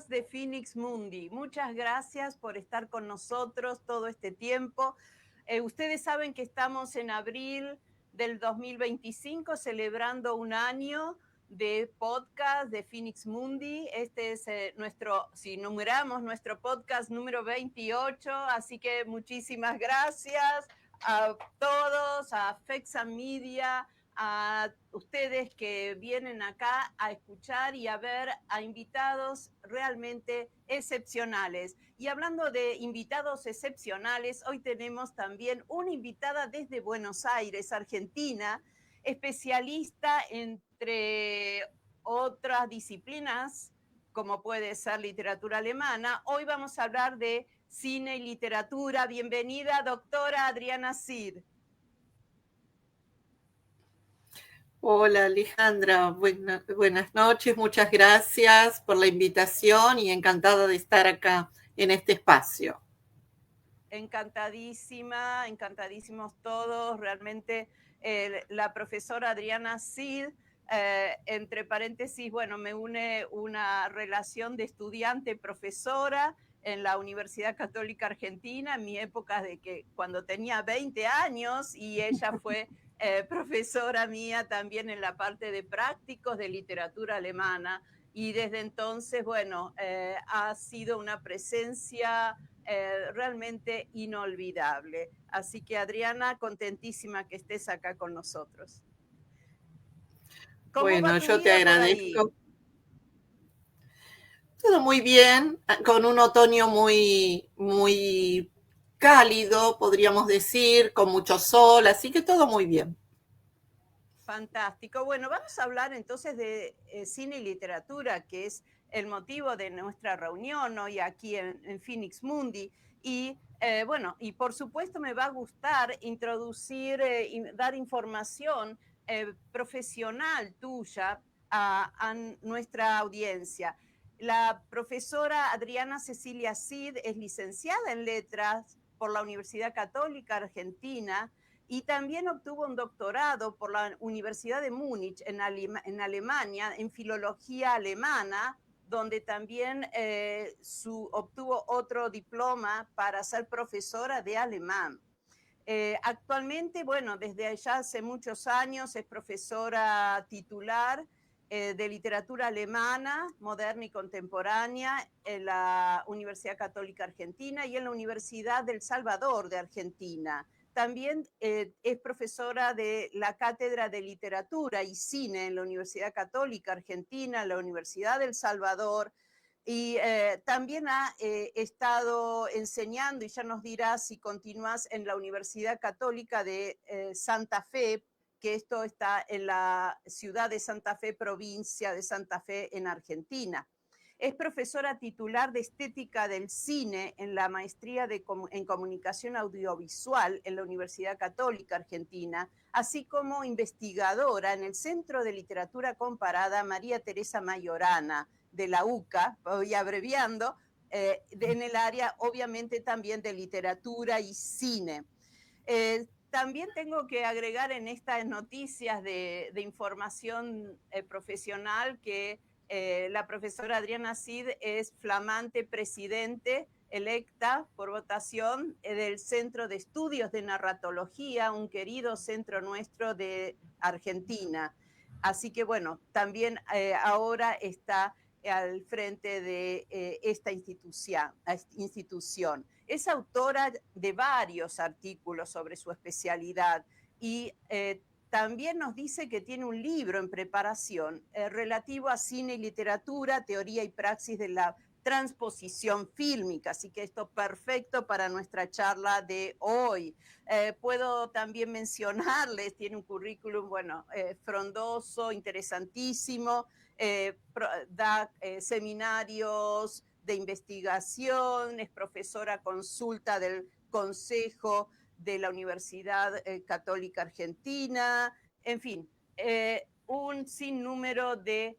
amigos de Phoenix Mundi, muchas gracias por estar con nosotros todo este tiempo. Ustedes saben que estamos en abril del 2025 celebrando un año de podcast de Phoenix Mundi. Este es si numeramos, nuestro podcast número 28, así que muchísimas gracias a todos, a Fexa Media, a ustedes que vienen acá a escuchar y a ver a invitados realmente excepcionales. Y hablando de invitados excepcionales, hoy tenemos también una invitada desde Buenos Aires, Argentina, especialista entre otras disciplinas, como puede ser literatura alemana. Hoy vamos a hablar de cine y literatura. Bienvenida, doctora Adriana Cid. Hola Alejandra, buenas noches, muchas gracias por la invitación y encantada de estar acá en este espacio. Encantadísima, encantadísimos todos, realmente la profesora Adriana Cid, entre paréntesis, bueno, me une una relación de estudiante-profesora en la Universidad Católica Argentina, en mi época de que cuando tenía 20 años, y ella fue profesora mía también en la parte de prácticos de literatura alemana, y desde entonces, bueno, ha sido una presencia realmente inolvidable. Así que Adriana, contentísima que estés acá con nosotros. ¿Cómo va Bueno, tu yo te vida por ahí? agradezco. Todo muy bien, con un otoño muy cálido, podríamos decir, con mucho sol, así que todo muy bien. Fantástico. Bueno, vamos a hablar entonces de cine y literatura, que es el motivo de nuestra reunión hoy aquí en Phoenix Mundi. Y bueno, y por supuesto me va a gustar introducir y dar información profesional tuya a nuestra audiencia. La profesora Adriana Cecilia Cid es licenciada en letras por la Universidad Católica Argentina y también obtuvo un doctorado por la Universidad de Múnich en Alemania en filología alemana, donde también obtuvo otro diploma para ser profesora de alemán. Actualmente, bueno, desde ya hace muchos años es profesora titular de literatura alemana, moderna y contemporánea en la Universidad Católica Argentina y en la Universidad del Salvador de Argentina. También es profesora de la Cátedra de Literatura y Cine en la Universidad Católica Argentina, en la Universidad del Salvador, y también ha estado enseñando, y ya nos dirá si continúas en la Universidad Católica de Santa Fe, que esto está en la ciudad de Santa Fe, provincia de Santa Fe, en Argentina. Es profesora titular de Estética del Cine en la Maestría en Comunicación Audiovisual en la Universidad Católica Argentina, así como investigadora en el Centro de Literatura Comparada María Teresa Mayorana, de la UCA, voy abreviando, en el área obviamente también de literatura y cine. También tengo que agregar en estas noticias de información profesional que la profesora Adriana Cid es flamante presidente electa por votación del Centro de Estudios de Narratología, un querido centro nuestro de Argentina. Así que bueno, también ahora está al frente de esta institución. Es autora de varios artículos sobre su especialidad y también nos dice que tiene un libro en preparación relativo a cine y literatura, teoría y praxis de la transposición fílmica, así que esto es perfecto para nuestra charla de hoy. Puedo también mencionarles, tiene un currículum, bueno, frondoso, interesantísimo, da seminarios de investigación, es profesora consulta del Consejo de la Universidad Católica Argentina, en fin, un sinnúmero de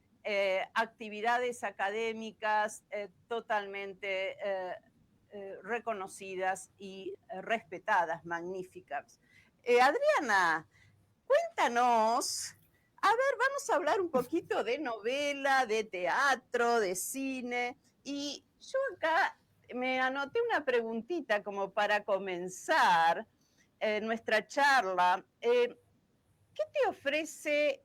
actividades académicas totalmente reconocidas y respetadas, magníficas. Adriana, cuéntanos, a ver, vamos a hablar un poquito de novela, de teatro, de cine. Y yo acá me anoté una preguntita como para comenzar nuestra charla. ¿Qué te ofrece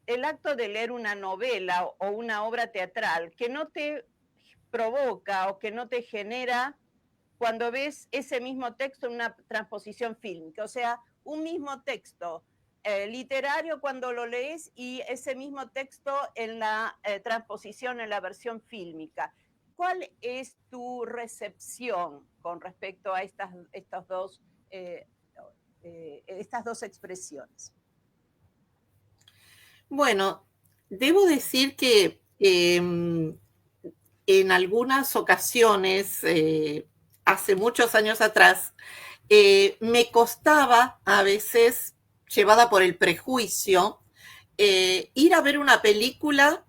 el acto de leer una novela o una obra teatral que no te provoca o que no te genera cuando ves ese mismo texto en una transposición fílmica? O sea, un mismo texto literario cuando lo lees y ese mismo texto en la transposición, en la versión fílmica. ¿Cuál es tu recepción con respecto a estas dos expresiones? Bueno, debo decir que en algunas ocasiones, hace muchos años atrás, me costaba a veces, llevada por el prejuicio, ir a ver una película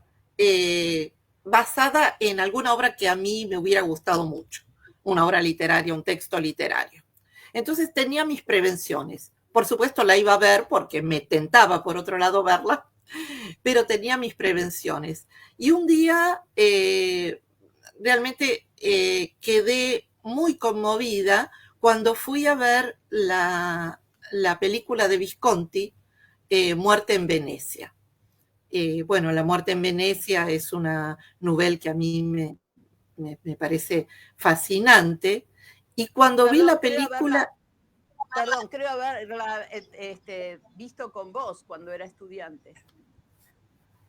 basada en alguna obra que a mí me hubiera gustado mucho, una obra literaria, un texto literario. Entonces tenía mis prevenciones. Por supuesto la iba a ver porque me tentaba, por otro lado, verla, pero tenía mis prevenciones. Y un día realmente quedé muy conmovida cuando fui a ver la película de Visconti, Muerte en Venecia. Bueno, La muerte en Venecia es una novela que a mí me parece fascinante. Y cuando vi Perdón, la película... creo haberla visto con vos cuando era estudiante.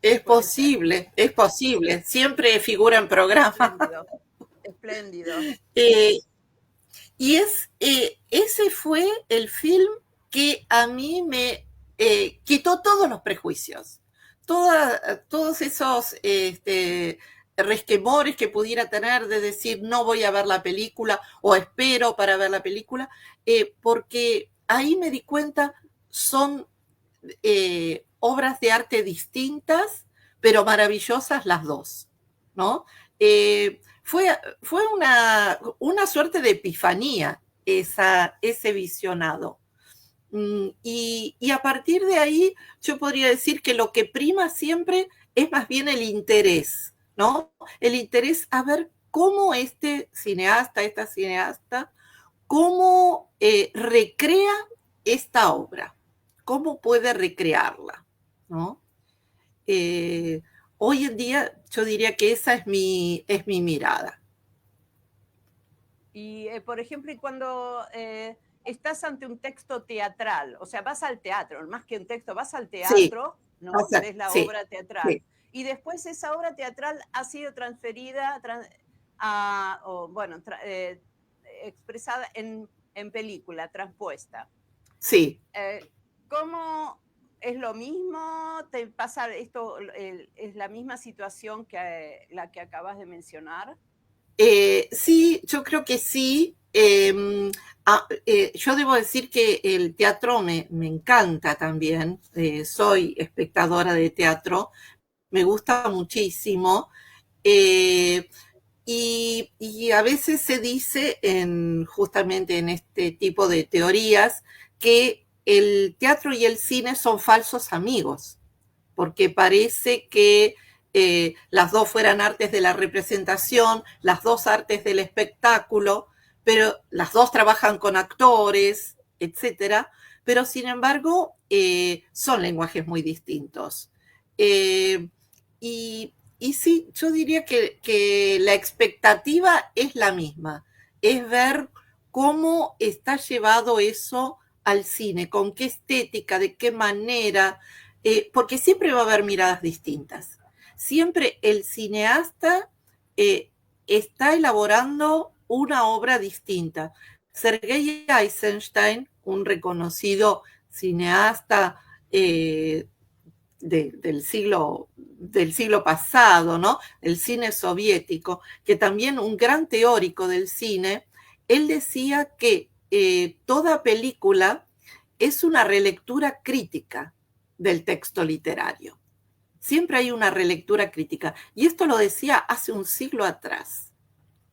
Puede ser. Es posible, siempre figura en programa. Espléndido, espléndido. Y ese fue el film que a mí me quitó todos los prejuicios, todos esos resquemores que pudiera tener de decir no voy a ver la película o espero para ver la película, porque ahí me di cuenta son obras de arte distintas, pero maravillosas las dos, ¿no? Fue una suerte de epifanía ese visionado. Y a partir de ahí yo podría decir que lo que prima siempre es más bien el interés, ¿no? El interés a ver cómo este cineasta, esta cineasta, cómo recrea esta obra, cómo puede recrearla, ¿no? Hoy en día yo diría que esa es mi mirada. Y, por ejemplo, y cuando estás ante un texto teatral, o sea, vas al teatro, más que un texto, vas al Sí, teatro, ¿no? o sea, Ves la sí, obra teatral. sí. Y después esa obra teatral ha sido transferida expresada en película, transpuesta. Sí. ¿Cómo es lo mismo? ¿Te pasa esto? ¿Es la misma situación que la que acabas de mencionar? Sí, yo creo que sí. Yo debo decir que el teatro me encanta también. Soy espectadora de teatro, me gusta muchísimo. Eh, y a veces se dice justamente en este tipo de teorías que el teatro y el cine son falsos amigos, porque parece que las dos fueran artes de la representación, las dos artes del espectáculo, pero las dos trabajan con actores, etcétera, pero sin embargo son lenguajes muy distintos. Y sí, yo diría que la expectativa es la misma, es ver cómo está llevado eso al cine, con qué estética, de qué manera, porque siempre va a haber miradas distintas. Siempre el cineasta está elaborando una obra distinta. Sergei Eisenstein, un reconocido cineasta del siglo pasado, ¿no? El cine soviético, que también un gran teórico del cine, él decía que toda película es una relectura crítica del texto literario. Siempre hay una relectura crítica. Y esto lo decía hace un siglo atrás,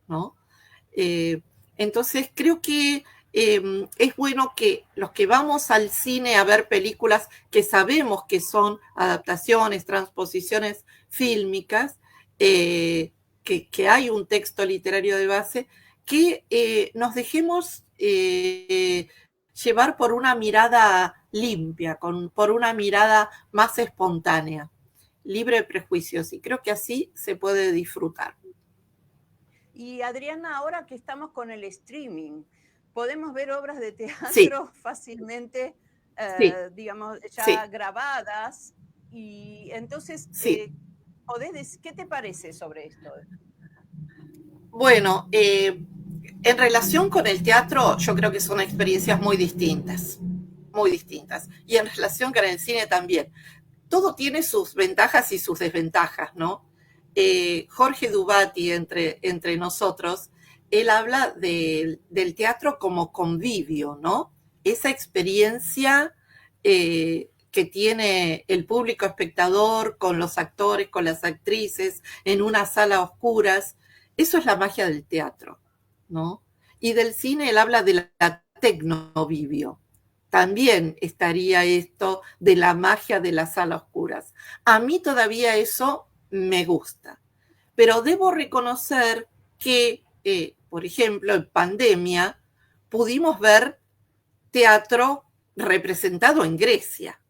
¿no? Entonces creo que es bueno que los que vamos al cine a ver películas que sabemos que son adaptaciones, transposiciones fílmicas, que hay un texto literario de base, que nos dejemos llevar por una mirada limpia, por una mirada más espontánea, libre de prejuicios, y creo que así se puede disfrutar. Y Adriana, ahora que estamos con el streaming, podemos ver obras de teatro Sí, fácilmente, sí, digamos, ya sí, grabadas. Y entonces, sí. ¿qué te parece sobre esto? Bueno, en relación con el teatro, yo creo que son experiencias muy distintas, muy distintas. Y en relación con el cine también. Todo tiene sus ventajas y sus desventajas, ¿no? Jorge Dubati, entre nosotros, él habla del teatro como convivio, ¿no? Esa experiencia que tiene el público espectador con los actores, con las actrices, en una sala a oscuras. Eso es la magia del teatro, ¿no? Y del cine él habla de la tecnovivio. También estaría esto de la magia de las salas oscuras. A mí todavía eso me gusta, pero debo reconocer que, por ejemplo, en pandemia pudimos ver teatro representado en Grecia,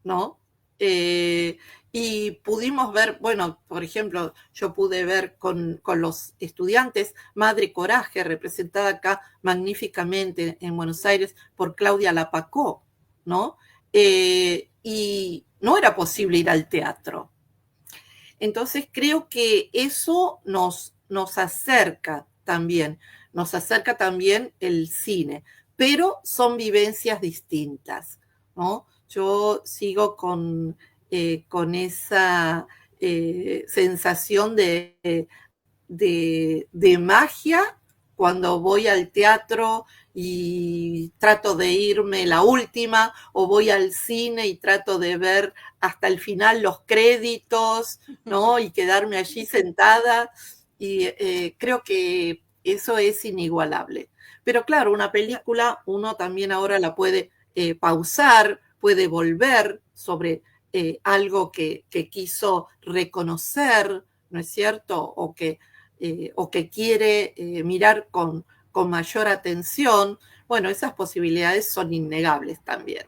¿no? Eh, y pudimos ver, bueno, por ejemplo, yo pude ver con los estudiantes Madre Coraje, representada acá magníficamente en Buenos Aires por Claudia Lapacó, ¿no? Y no era posible ir al teatro. Entonces creo que eso nos acerca también el cine, pero son vivencias distintas, ¿no? Yo sigo con esa sensación de magia cuando voy al teatro y trato de irme la última, o voy al cine y trato de ver hasta el final los créditos, ¿no? Y quedarme allí sentada. Y creo que eso es inigualable. Pero claro, una película uno también ahora la puede pausar, puede volver sobre algo que quiso reconocer, ¿no es cierto? O que quiere mirar con mayor atención. Bueno, esas posibilidades son innegables también.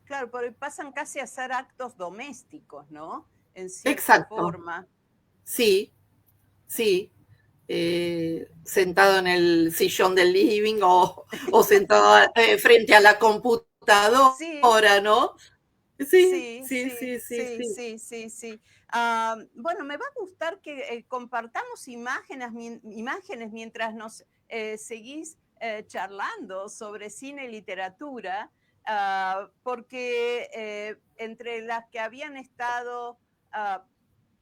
Claro, porque pasan casi a ser actos domésticos, ¿no? En cierta Exacto, forma. sí, sí. Sentado en el sillón del living o sentado frente a la Sí, computadora, ¿no? Sí, sí, sí, sí, sí, sí, sí, sí. sí, sí, sí. Bueno, me va a gustar que compartamos imágenes mientras nos seguís charlando sobre cine y literatura, porque entre las que habían estado, ah,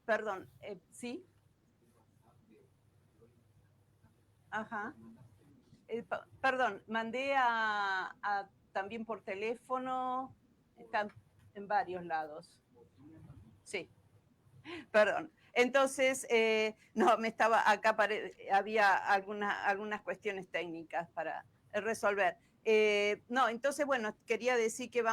perdón, sí, ajá. Perdón, mandé también por teléfono, están en varios lados. Sí, perdón. Entonces, no, había algunas cuestiones técnicas para resolver. No, entonces, bueno, quería decir que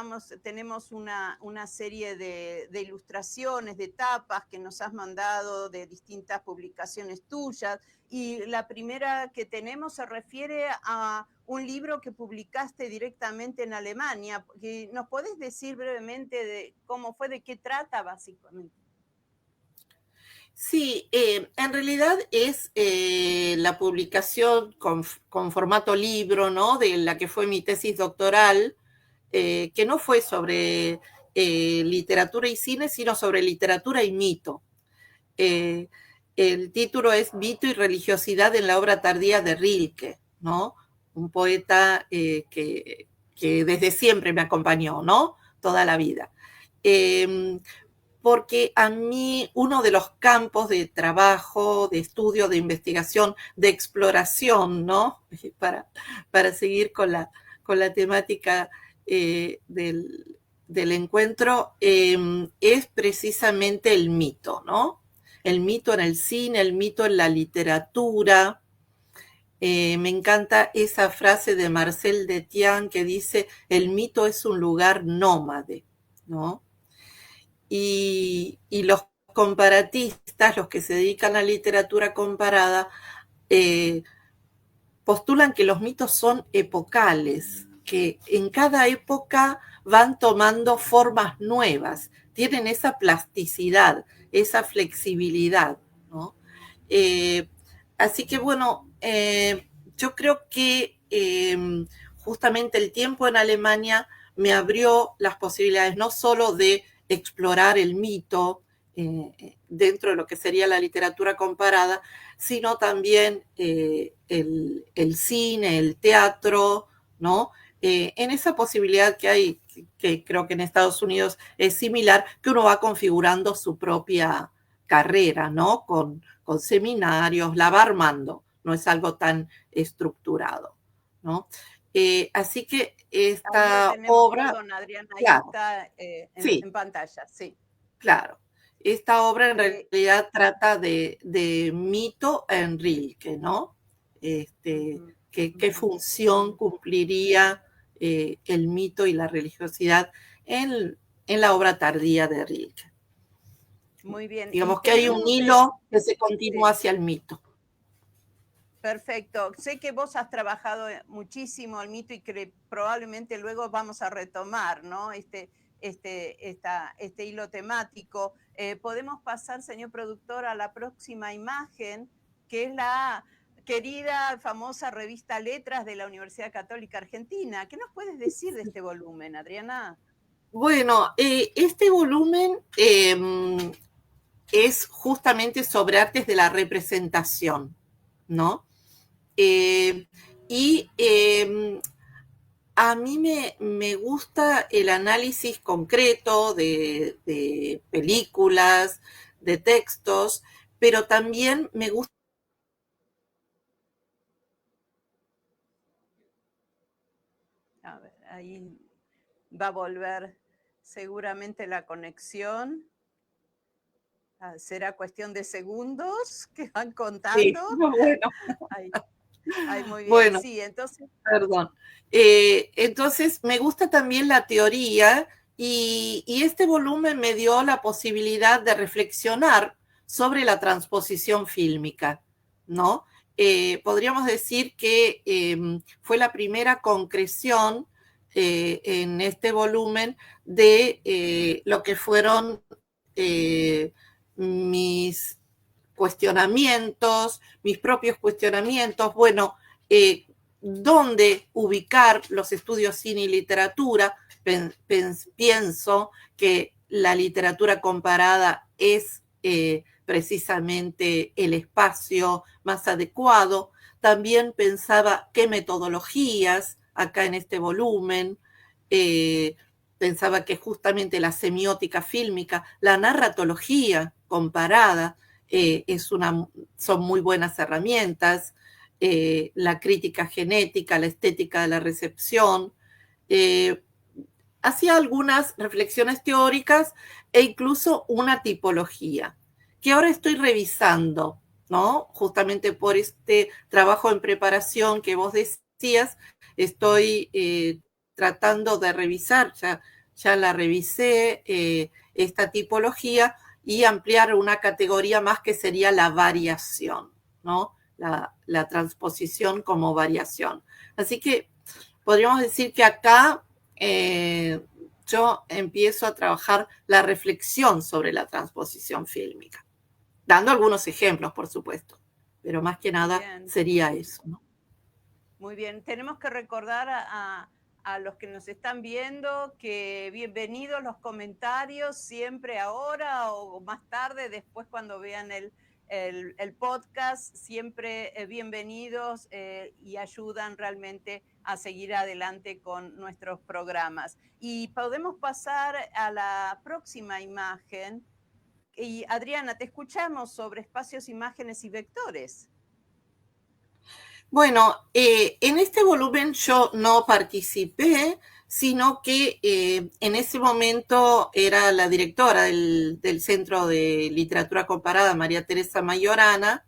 tenemos una serie de ilustraciones, de tapas que nos has mandado de distintas publicaciones tuyas. Y la primera que tenemos se refiere a un libro que publicaste directamente en Alemania. ¿Nos podés decir brevemente de cómo fue, de qué trata básicamente? Sí, en realidad es la publicación con formato libro, ¿no? De la que fue mi tesis doctoral, que no fue sobre literatura y cine, sino sobre literatura y mito. Eh, el título es Mito y religiosidad en la obra tardía de Rilke, ¿no? Un poeta que desde siempre me acompañó, ¿no? Toda la vida. Eh, Porque a mí uno de los campos de trabajo, de estudio, de investigación, de exploración, ¿no? Para seguir con la temática del encuentro, es precisamente el mito, ¿no? El mito en el cine, el mito en la literatura. Me encanta esa frase de Marcel Detian que dice, el mito es un lugar nómade, ¿no? Y los comparatistas, los que se dedican a literatura comparada, postulan que los mitos son epocales, que en cada época van tomando formas nuevas, tienen esa plasticidad, esa flexibilidad, ¿no? Así que bueno, yo creo que justamente el tiempo en Alemania me abrió las posibilidades no solo de explorar el mito dentro de lo que sería la literatura comparada, sino también el cine, el teatro, ¿no? En esa posibilidad que hay, que creo que en Estados Unidos es similar, que uno va configurando su propia carrera, ¿no? Con seminarios, la va armando, no es algo tan estructurado, ¿no? Así que esta obra, perdón, Adriana, ahí claro, está sí, en pantalla, sí. claro. Esta obra en realidad trata de mito en Rilke, ¿no? ¿Qué función cumpliría el mito y la religiosidad en la obra tardía de Rilke? Muy bien. Digamos que hay un hilo que se continúa hacia el mito. Perfecto. Sé que vos has trabajado muchísimo el mito y que probablemente luego vamos a retomar, ¿no? Este hilo temático. Podemos pasar, señor productor, a la próxima imagen, que es la querida, famosa revista Letras de la Universidad Católica Argentina. ¿Qué nos puedes decir de este volumen, Adriana? Bueno, este volumen es justamente sobre artes de la representación, ¿no? A mí me gusta el análisis concreto de películas, de textos, pero también me gusta. A ver, ahí va a volver seguramente la conexión. Será cuestión de segundos que van contando. Sí, bueno. Ay, muy bien. Bueno, sí, entonces. Perdón. Entonces, me gusta también la teoría y este volumen me dio la posibilidad de reflexionar sobre la transposición fílmica, ¿no? Podríamos decir que fue la primera concreción en este volumen de lo que fueron mis cuestionamientos, mis propios cuestionamientos, bueno, dónde ubicar los estudios cine y literatura. Pienso que la literatura comparada es precisamente el espacio más adecuado. También pensaba qué metodologías acá en este volumen. Pensaba que justamente la semiótica fílmica, la narratología comparada, son muy buenas herramientas. La crítica genética, la estética de la recepción. Hacía algunas reflexiones teóricas e incluso una tipología, que ahora estoy revisando, ¿no? Justamente por este trabajo en preparación que vos decías, estoy tratando de revisar, ya la revisé, esta tipología, y ampliar una categoría más que sería la variación, ¿no? La transposición como variación. Así que podríamos decir que acá yo empiezo a trabajar la reflexión sobre la transposición fílmica, dando algunos ejemplos, por supuesto, pero más que nada sería eso, ¿no? Muy bien, tenemos que recordar a los que nos están viendo que bienvenidos los comentarios siempre ahora o más tarde, después cuando vean el podcast, siempre bienvenidos y ayudan realmente a seguir adelante con nuestros programas. Y podemos pasar a la próxima imagen. Y Adriana, te escuchamos sobre espacios, imágenes y vectores. Bueno, en este volumen yo no participé, sino que en ese momento era la directora del Centro de Literatura Comparada, María Teresa Mayorana,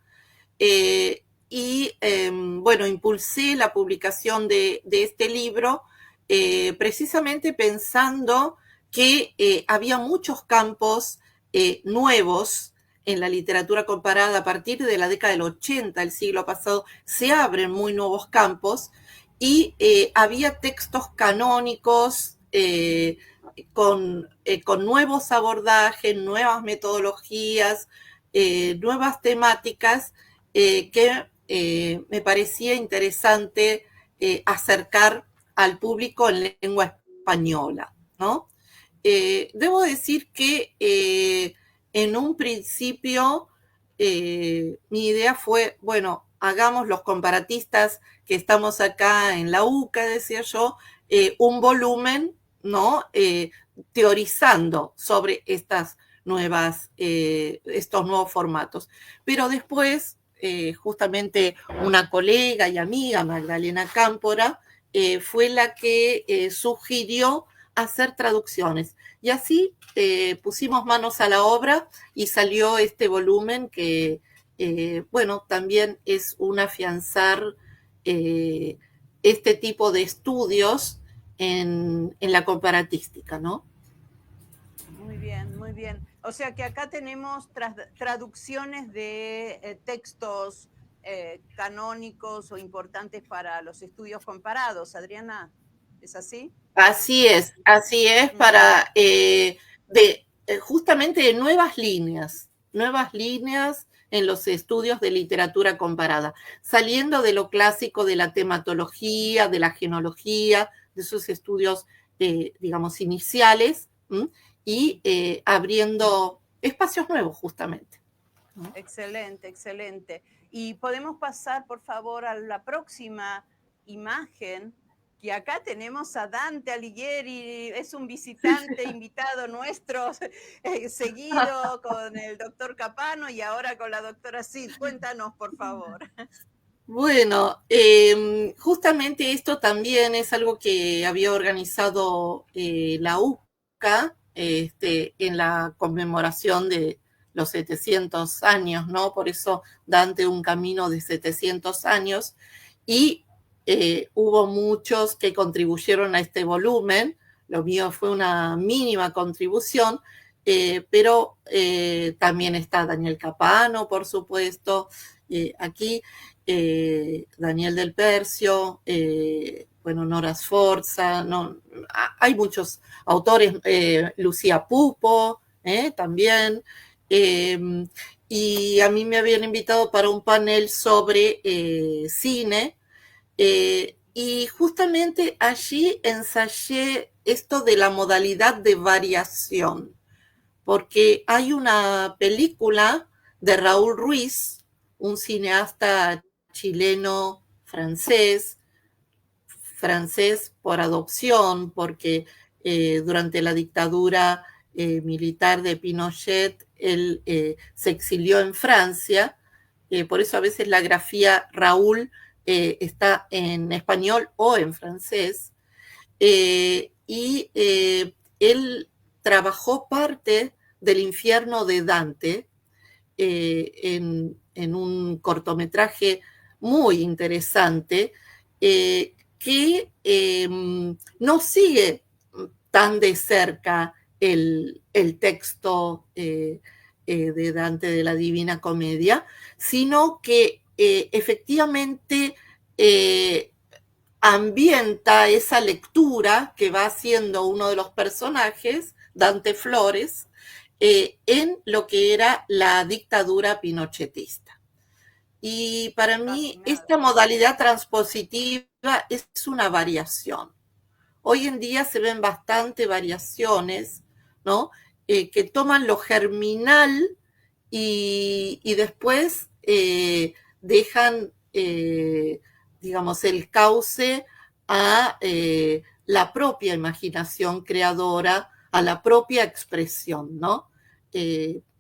bueno, impulsé la publicación de este libro precisamente pensando que había muchos campos nuevos en la literatura comparada a partir de la década del 80 del siglo pasado, se abren muy nuevos campos y había textos canónicos con nuevos abordajes, nuevas metodologías, nuevas temáticas que me parecía interesante acercar al público en lengua española, ¿no? Debo decir que en un principio mi idea fue, bueno, hagamos los comparatistas que estamos acá en la UCA, decía yo, un volumen, ¿no? Teorizando sobre estos nuevos formatos. Pero después, justamente una colega y amiga, Magdalena Cámpora, fue la que sugirió hacer traducciones. Y así pusimos manos a la obra y salió este volumen que, bueno, también es un afianzar este tipo de estudios en la comparatística, ¿no? Muy bien, muy bien. O sea que acá tenemos traducciones de textos canónicos o importantes para los estudios comparados. Adriana, ¿es así? Así es para justamente de nuevas líneas en los estudios de literatura comparada, saliendo de lo clásico de la tematología, de la genealogía, de esos estudios, digamos, iniciales, y abriendo espacios nuevos justamente. Excelente, excelente. Y podemos pasar, por favor, a la próxima imagen, que acá tenemos a Dante Alighieri, es un visitante invitado nuestro, seguido con el doctor Capano y ahora con la doctora Cid. Cuéntanos, por favor. Bueno, justamente esto también es algo que había organizado la UCA en la conmemoración de los 700 años, ¿no? Por eso Dante, un camino de 700 años, y hubo muchos que contribuyeron a este volumen. Lo mío fue una mínima contribución, pero también está Daniel Capano, por supuesto, aquí. Daniel del Percio, bueno, Nora Sforza, no, hay muchos autores, Lucía Pupo, también, y a mí me habían invitado para un panel sobre cine, y justamente allí ensayé esto de la modalidad de variación, porque hay una película de Raúl Ruiz, un cineasta chileno francés por adopción, porque durante la dictadura militar de Pinochet, él se exilió en Francia, por eso a veces la grafía Raúl está en español o en francés, y él trabajó parte del infierno de Dante en un cortometraje muy interesante que no sigue tan de cerca el texto de Dante de la Divina Comedia, sino que efectivamente ambienta esa lectura que va haciendo uno de los personajes, Dante Flores, en lo que era la dictadura pinochetista. Y para mí esta modalidad transpositiva es una variación. Hoy en día se ven bastante variaciones, ¿no? Que toman lo germinal y después dejan, digamos, el cauce a la propia imaginación creadora, a la propia expresión, ¿no?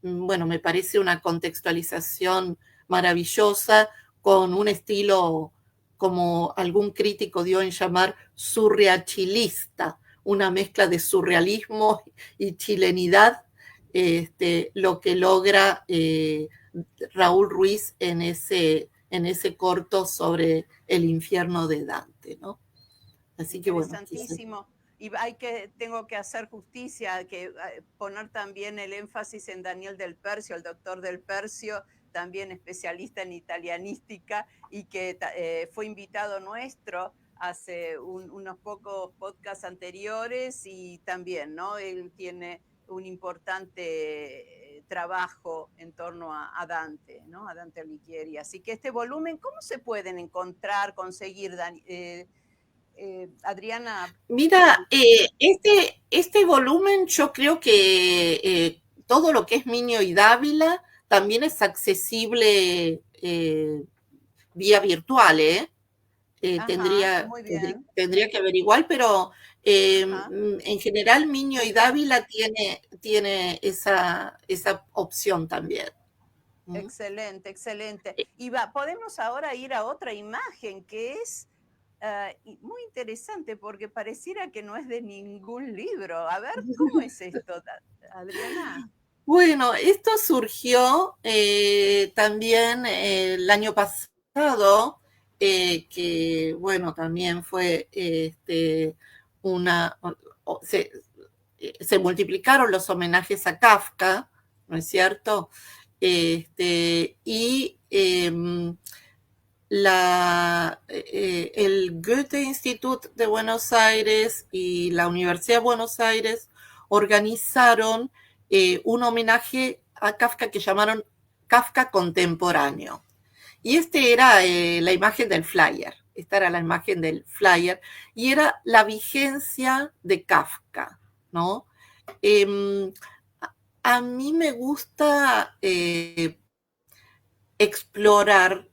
Bueno, me parece una contextualización maravillosa con un estilo, como algún crítico dio en llamar, surreachilista, una mezcla de surrealismo y chilenidad, lo que logra Raúl Ruiz en ese corto sobre el infierno de Dante, ¿no? Así que bueno. Interesantísimo. y tengo que hacer justicia, poner también el énfasis en Daniel del Percio, el doctor del Percio, también especialista en italianística y que fue invitado nuestro hace unos pocos podcasts anteriores, y también, ¿no? Él tiene un importante trabajo en torno a Dante, ¿no? A Dante Alighieri. Así que este volumen, ¿cómo se pueden encontrar, conseguir, Adriana? Mira, este volumen yo creo que todo lo que es Minio y Dávila también es accesible vía virtual, ¿eh? Ajá, muy bien. Tendría que averiguar, pero en general Minio y Dávila tiene esa opción también. Excelente, excelente. Y podemos ahora ir a otra imagen que es muy interesante, porque pareciera que no es de ningún libro. A ver, ¿cómo es esto, Adriana? Bueno, esto surgió también el año pasado, que bueno, también fue una, se multiplicaron los homenajes a Kafka, ¿no es cierto? Y el Goethe Institut de Buenos Aires y la Universidad de Buenos Aires organizaron un homenaje a Kafka que llamaron Kafka Contemporáneo. Y era la imagen del flyer. Esta era la imagen del flyer y era la vigencia de Kafka, ¿no? A mí me gusta explorar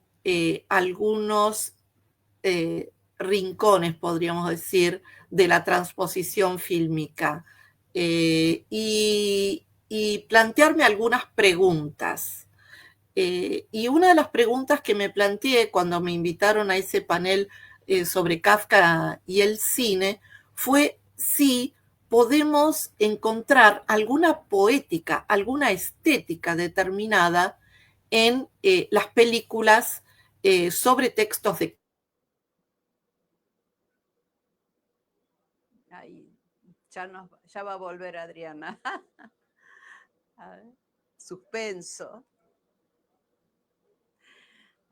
algunos rincones, podríamos decir, de la transposición fílmica y plantearme algunas preguntas. Y una de las preguntas que me planteé cuando me invitaron a ese panel sobre Kafka y el cine fue si podemos encontrar alguna poética, alguna estética determinada en las películas sobre textos de... Ahí, ya va a volver Adriana. A ver, suspenso.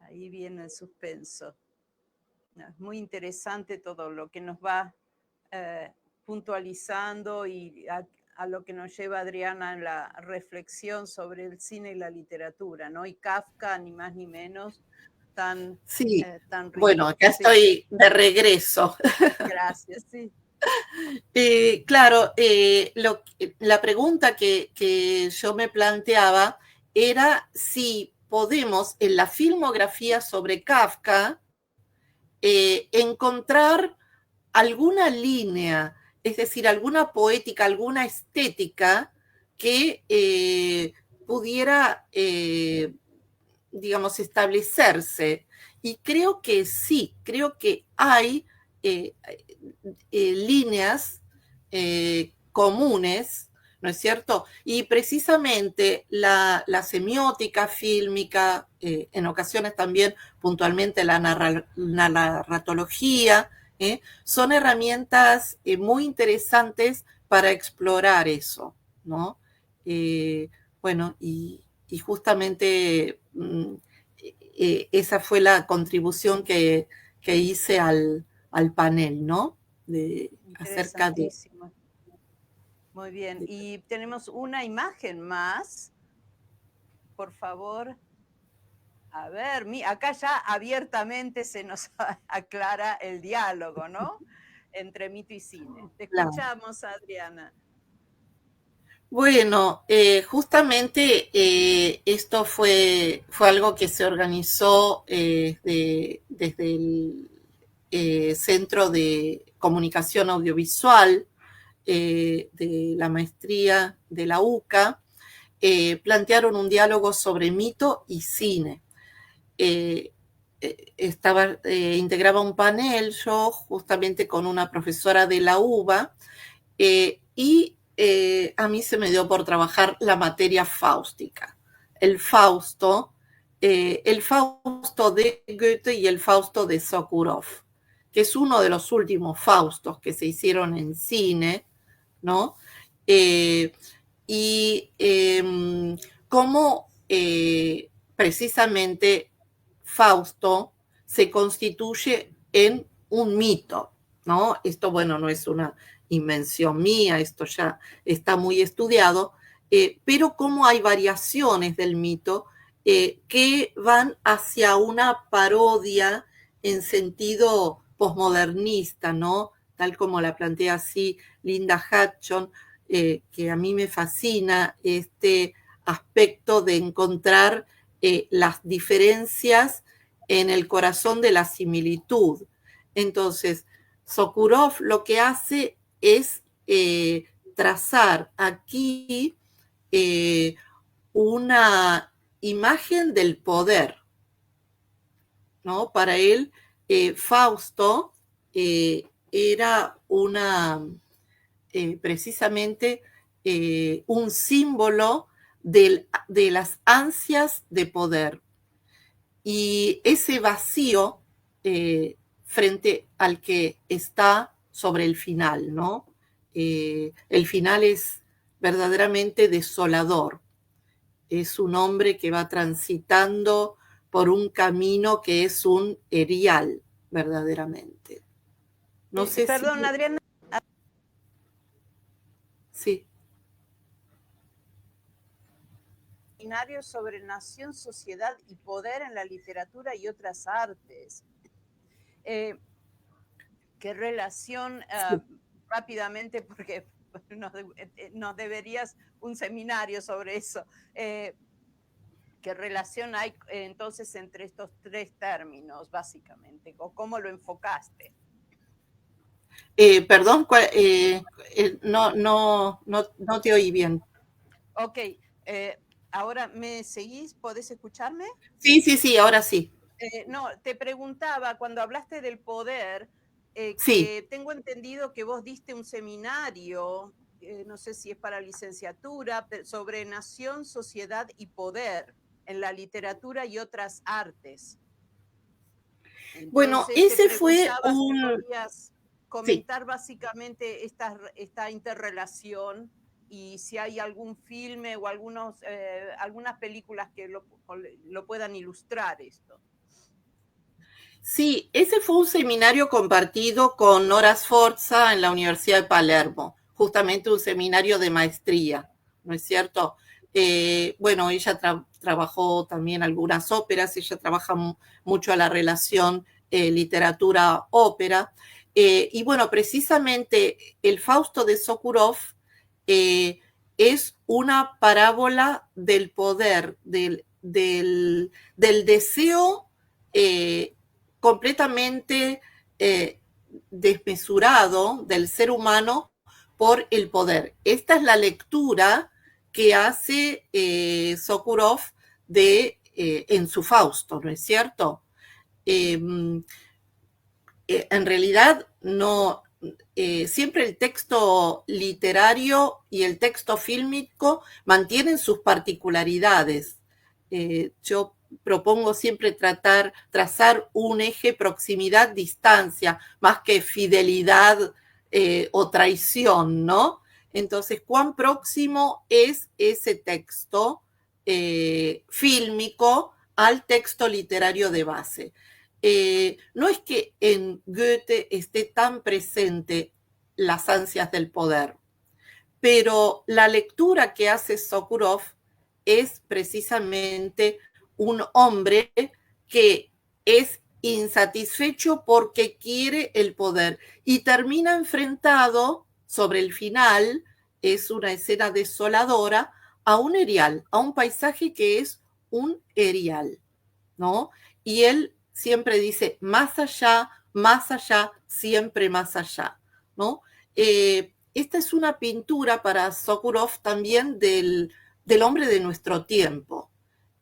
Ahí viene el suspenso. Es muy interesante todo lo que nos va puntualizando y a lo que nos lleva Adriana en la reflexión sobre el cine y la literatura, ¿no? Y Kafka, ni más ni menos, tan rico. Bueno, acá estoy de regreso. Gracias, sí. Claro, la pregunta que yo me planteaba era si podemos en la filmografía sobre Kafka encontrar alguna línea, es decir, alguna poética, alguna estética que pudiera, digamos, establecerse. Y creo que sí, creo que hay líneas comunes, ¿no es cierto? Y precisamente la semiótica fílmica, en ocasiones también puntualmente la narratología, son herramientas muy interesantes para explorar eso, ¿no? Bueno, y justamente esa fue la contribución que hice al panel, ¿no? Acerca de... Muy bien, y tenemos una imagen más, por favor. A ver, acá ya abiertamente se nos aclara el diálogo, ¿no? Entre mito y cine. Te escuchamos, Adriana. Bueno, justamente esto fue algo que se organizó desde el Centro de Comunicación Audiovisual de la maestría de la UCA. Plantearon un diálogo sobre mito y cine. Integraba un panel yo justamente con una profesora de la UBA y a mí se me dio por trabajar la materia fáustica, el Fausto de Goethe y el Fausto de Sokurov. que es uno de los últimos Faustos que se hicieron en cine, ¿no? Y cómo precisamente Fausto se constituye en un mito, ¿no? Esto, bueno, no es una invención mía, esto ya está muy estudiado, pero cómo hay variaciones del mito que van hacia una parodia en sentido posmodernista, ¿no? Tal como la plantea así Linda Hudson, que a mí me fascina este aspecto de encontrar las diferencias en el corazón de la similitud. Entonces, Sokurov lo que hace es trazar aquí una imagen del poder, ¿no? Para él, Fausto era precisamente un símbolo de las ansias de poder. Y ese vacío frente al que está sobre el final, ¿no? El final es verdaderamente desolador. Es un hombre que va transitando por un camino que es un erial, verdaderamente. No sé Perdón, si... Adriana. Sí. Sobre nación, sociedad y poder en la literatura y otras artes. ¿Qué relación, rápidamente, porque nos deberías un seminario sobre eso, qué relación hay entonces entre estos tres términos, básicamente, o cómo lo enfocaste? Perdón, no te oí bien. Ok, ahora me seguís, ¿podés escucharme? Sí, ahora sí. No, te preguntaba, cuando hablaste del poder, Sí. que tengo entendido que vos diste un seminario, no sé si es para licenciatura, sobre nación, sociedad y poder en la literatura y otras artes. Entonces, bueno, ese fue si podías comentar básicamente esta interrelación y si hay algún filme o algunas películas que lo puedan ilustrar esto. Sí, ese fue un seminario compartido con Nora Sforza en la Universidad de Palermo, justamente un seminario de maestría, ¿no es cierto? Bueno, ella trabajó también algunas óperas, ella trabaja mucho a la relación literatura-ópera, y bueno, precisamente el Fausto de Sokurov es una parábola del poder, del deseo completamente desmesurado del ser humano por el poder. Esta es la lectura que hace Sokurov en su Fausto, ¿no es cierto? En realidad no, siempre el texto literario y el texto fílmico mantienen sus particularidades. Yo propongo siempre trazar un eje proximidad-distancia, más que fidelidad o traición, ¿no? Entonces, ¿cuán próximo es ese texto fílmico al texto literario de base? No es que en Goethe esté tan presente las ansias del poder, pero la lectura que hace Sokurov es precisamente un hombre que es insatisfecho porque quiere el poder y termina enfrentado sobre el final, es una escena desoladora, a un erial, a un paisaje que es un erial, ¿no? Y él siempre dice más allá, siempre más allá, ¿no? Esta es una pintura para Sokurov también del hombre de nuestro tiempo,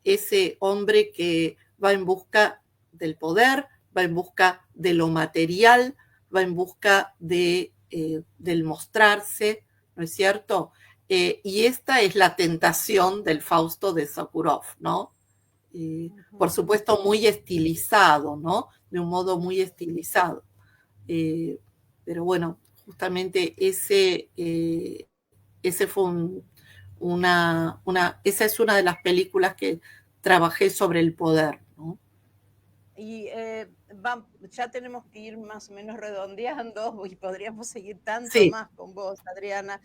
ese hombre que va en busca del poder, va en busca de lo material, va en busca del mostrarse, ¿no es cierto? Y esta es la tentación del Fausto de Sokurov, ¿no? Por supuesto muy estilizado, ¿no? De un modo muy estilizado. Pero bueno, justamente ese fue esa es una de las películas que trabajé sobre el poder, ¿no? Y ya tenemos que ir más o menos redondeando y podríamos seguir tanto Sí. más con vos, Adriana.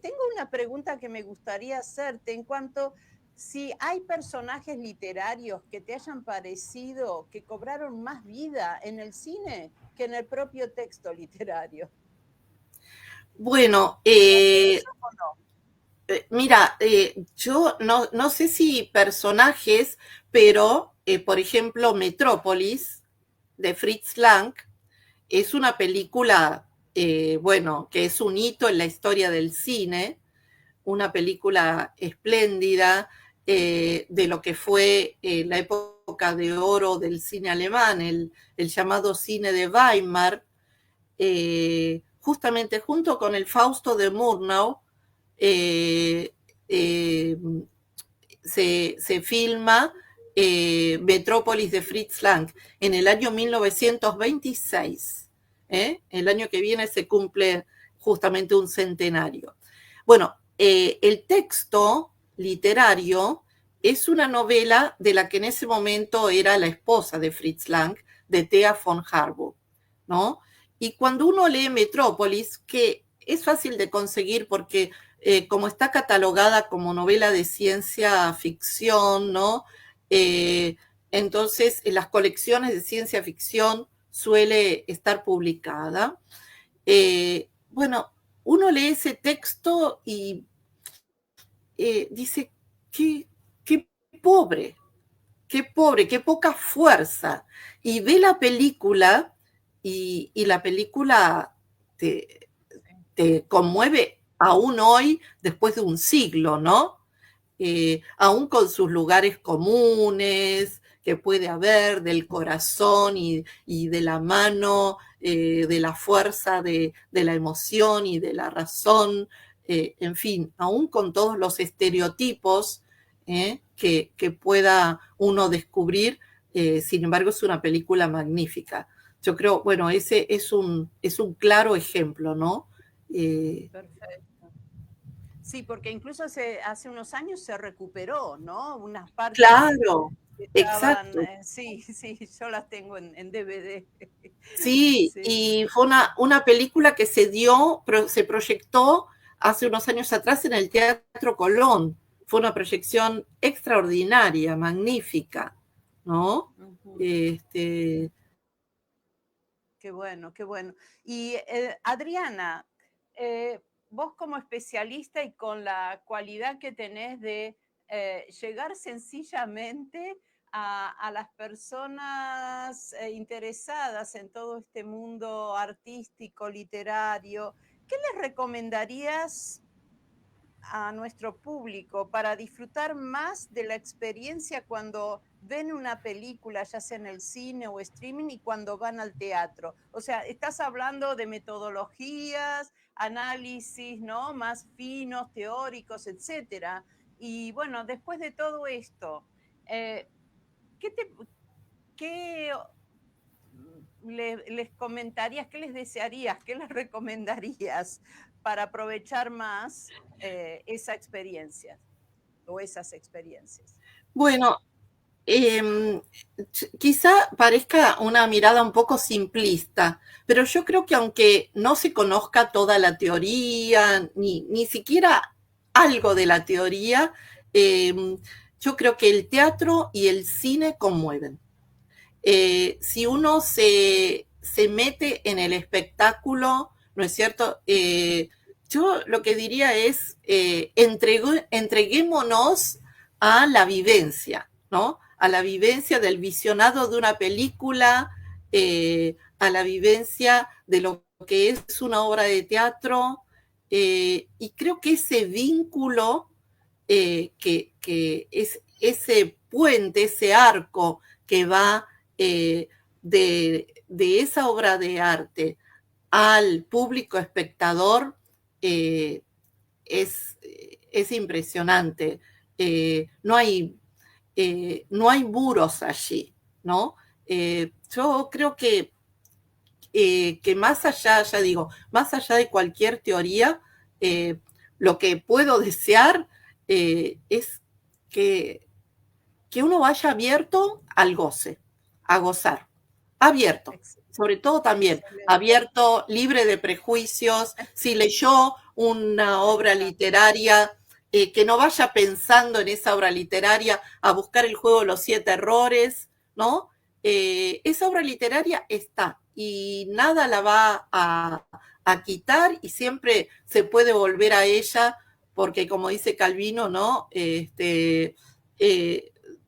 Tengo una pregunta que me gustaría hacerte en cuanto si hay personajes literarios que te hayan parecido que cobraron más vida en el cine que en el propio texto literario. Bueno, ¿Eso o no? mira, yo no sé si personajes, pero por ejemplo, Metrópolis de Fritz Lang es una película, bueno, que es un hito en la historia del cine, una película espléndida de lo que fue la época de oro del cine alemán, el llamado cine de Weimar, justamente junto con el Fausto de Murnau, eh, eh, se filma Metrópolis de Fritz Lang en el año 1926. El año que viene se cumple justamente un centenario. Bueno, el texto literario es una novela de la que en ese momento era la esposa de Fritz Lang, de Thea von Harburg, ¿no? Y cuando uno lee Metrópolis, que es fácil de conseguir porque como está catalogada como novela de ciencia ficción, ¿no? Eh, entonces, en las colecciones de ciencia ficción suele estar publicada. Bueno, uno lee ese texto y dice, qué pobre, qué pobre, qué poca fuerza. Y ve la película y la película te conmueve aún hoy, después de un siglo, ¿no? Aún con sus lugares comunes que puede haber del corazón y de la mano, de la fuerza de la emoción y de la razón, en fin, aún con todos los estereotipos que pueda uno descubrir, sin embargo es una película magnífica. Yo creo, bueno, ese es un claro ejemplo, ¿no? Perfecto. Sí, porque incluso hace unos años se recuperó, ¿no? Unas partes Claro, que estaban, exacto. sí, sí, yo las tengo en DVD. Sí, Sí, y fue una película que se proyectó hace unos años atrás en el Teatro Colón. Fue una proyección extraordinaria, magnífica, ¿no? ujú. Este, Qué bueno, qué bueno. Y Adriana, eh, vos como especialista y con la cualidad que tenés de llegar sencillamente a las personas interesadas en todo este mundo artístico, literario, ¿qué les recomendarías a nuestro público para disfrutar más de la experiencia cuando ven una película, ya sea en el cine o streaming, y cuando van al teatro? O sea, estás hablando de metodologías, análisis, ¿no? Más finos, teóricos, etcétera. Y bueno, después de todo esto, eh, ¿qué qué les comentarías, qué les desearías, qué les recomendarías para aprovechar más esa experiencia o esas experiencias? bueno, eh, quizá parezca una mirada un poco simplista, pero yo creo que aunque no se conozca toda la teoría, ni siquiera algo de la teoría, eh, yo creo que el teatro y el cine conmueven. Si uno se mete en el espectáculo, ¿no es cierto? Yo lo que diría es, entreguémonos a la vivencia, ¿no? A la vivencia del visionado de una película, a la vivencia de lo que es una obra de teatro, y creo que ese vínculo, que es ese puente, ese arco que va de esa obra de arte al público espectador eh, es impresionante. No hay, no hay muros allí, ¿no? Yo creo que que más allá, ya digo, más allá de cualquier teoría, lo que puedo desear es que uno vaya abierto al goce, a gozar, abierto, sobre todo también Excelente. abierto, libre de prejuicios, si leyó una obra literaria, que no vaya pensando en esa obra literaria a buscar el juego de los 7 errores, ¿no? Esa obra literaria está y nada la va a quitar y siempre se puede volver a ella porque como dice Calvino, ¿no?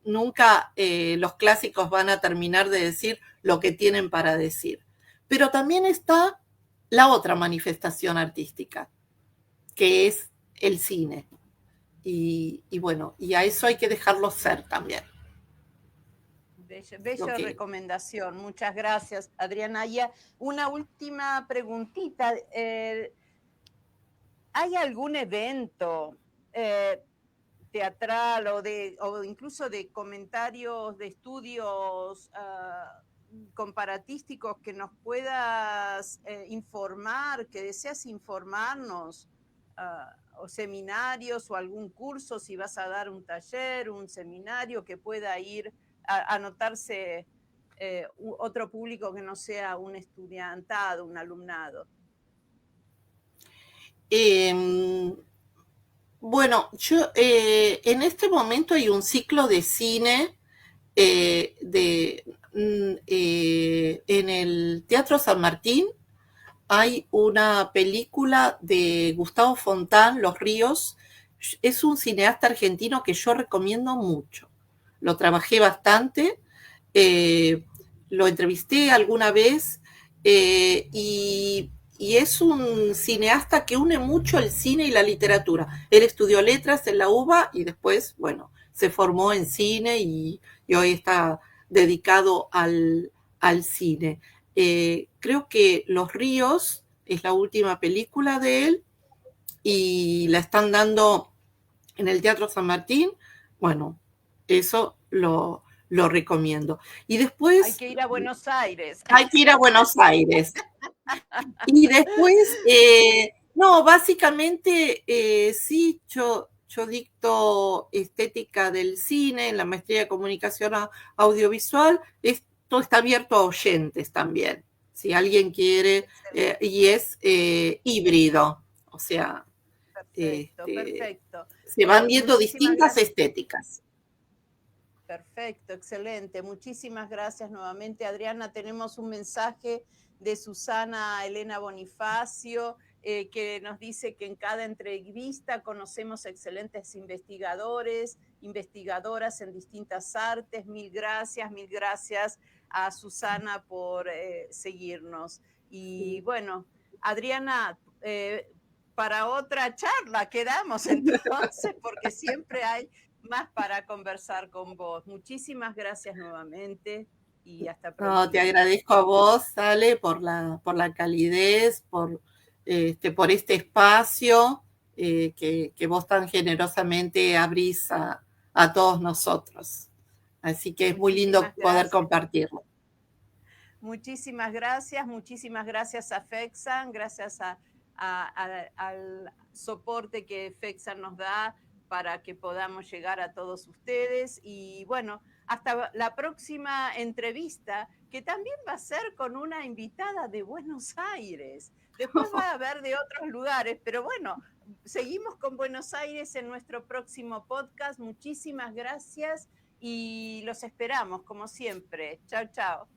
Nunca los clásicos van a terminar de decir lo que tienen para decir. Pero también está la otra manifestación artística, que es el cine. Y bueno, y a eso hay que dejarlo ser también. Bella recomendación, muchas gracias, Adriana. Y una última preguntita. ¿Hay algún evento teatral o incluso de comentarios, de estudios comparatísticos que nos puedas informar, que deseas informarnos? O seminarios o algún curso, si vas a dar un taller, un seminario que pueda ir a anotarse otro público que no sea un estudiantado, un alumnado. Bueno, yo en este momento hay un ciclo de cine en el Teatro San Martín. Hay una película de Gustavo Fontán, Los Ríos. Es un cineasta argentino que yo recomiendo mucho. Lo trabajé bastante, lo entrevisté alguna vez y es un cineasta que une mucho el cine y la literatura. Él estudió letras en la UBA y después, bueno, se formó en cine y hoy está dedicado al cine. Creo que Los Ríos es la última película de él y la están dando en el Teatro San Martín. Bueno, eso lo recomiendo. Y después... Hay que ir a Buenos Aires. Hay que ir a Buenos Aires. Y después, no, básicamente, sí, yo dicto estética del cine en la maestría de comunicación audiovisual. Esto está abierto a oyentes también, si alguien quiere, y es híbrido, o sea, Perfecto. Se van viendo distintas estéticas. Perfecto, excelente. Muchísimas gracias nuevamente, Adriana. Tenemos un mensaje de Susana Elena Bonifacio, que nos dice que en cada entrevista conocemos excelentes investigadores, investigadoras en distintas artes. Mil gracias a Susana por seguirnos. Y bueno, Adriana, para otra charla quedamos entonces, porque siempre hay más para conversar con vos. Muchísimas gracias nuevamente y hasta pronto. No, te agradezco a vos, Ale, por la calidez, por este espacio que vos tan generosamente abrís a todos nosotros. Así que es muy lindo poder compartirlo. Muchísimas gracias a FEXAN, gracias al soporte que FEXAN nos da para que podamos llegar a todos ustedes. Y bueno, hasta la próxima entrevista, que también va a ser con una invitada de Buenos Aires. Después va a haber de otros lugares, pero bueno, seguimos con Buenos Aires en nuestro próximo podcast. Muchísimas gracias y los esperamos, como siempre. Chao, chao.